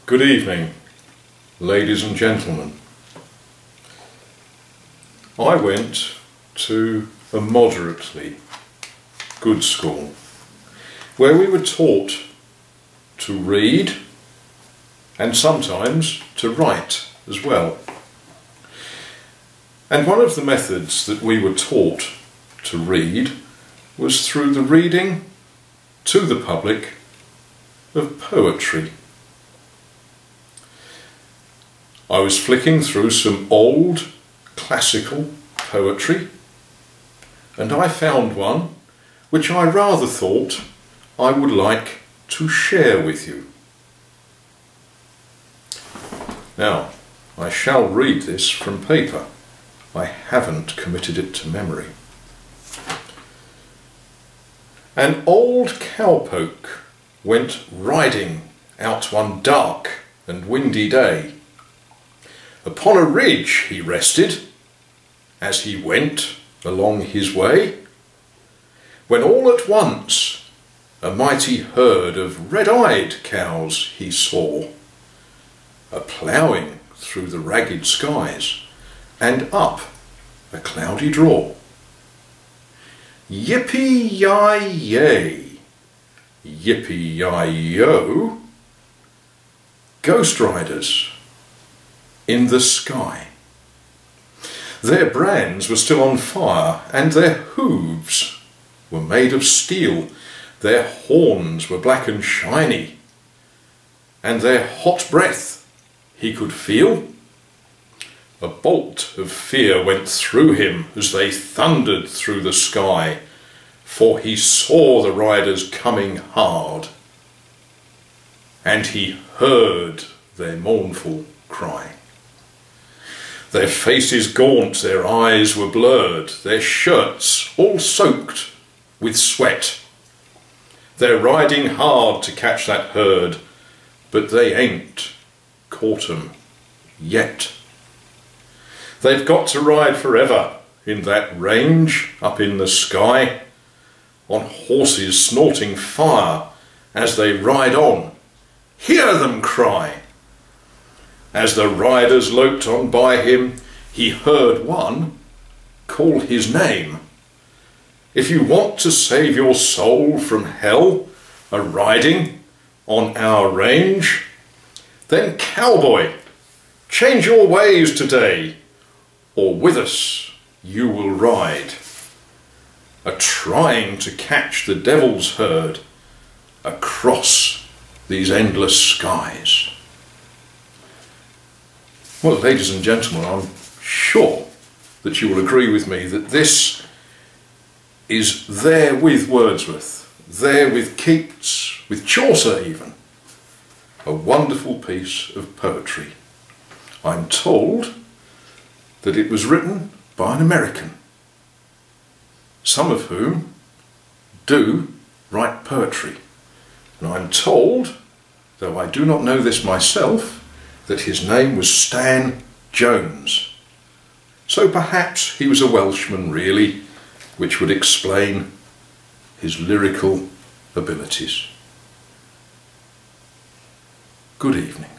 Good evening, ladies and gentlemen. I went to a moderately good school where we were taught to read and sometimes to write as well. And one of the methods that we were taught to read was through the reading to the public of poetry. I was flicking through some old classical poetry and I found one which I rather thought I would like to share with you. Now, I shall read this from paper. I haven't committed it to memory. An old cowpoke went riding out one dark and windy day. Upon a ridge he rested as he went along his way, when all at once a mighty herd of red-eyed cows he saw, a-ploughing through the ragged skies and up a cloudy draw. Yippee-yi-yay, yippee-yi-yo, ghost riders in the sky. Their brands were still on fire, and their hooves were made of steel. Their horns were black and shiny, and their hot breath he could feel. A bolt of fear went through him as they thundered through the sky, for he saw the riders coming hard, and he heard their mournful cry. Their faces gaunt, their eyes were blurred, their shirts all soaked with sweat. They're riding hard to catch that herd, but they ain't caught 'em yet. They've got to ride forever in that range up in the sky, on horses snorting fire as they ride on. Hear them cry! As the riders loped on by him, he heard one call his name. If you want to save your soul from hell, a-riding on our range, then cowboy, change your ways today, or with us you will ride, a-trying to catch the devil's herd across these endless skies. Well, ladies and gentlemen, I'm sure that you will agree with me that this is there with Wordsworth, there with Keats, with Chaucer even, a wonderful piece of poetry. I'm told that it was written by an American, some of whom do write poetry. And I'm told, though I do not know this myself, that his name was Stan Jones. So perhaps he was a Welshman really, which would explain his lyrical abilities. Good evening.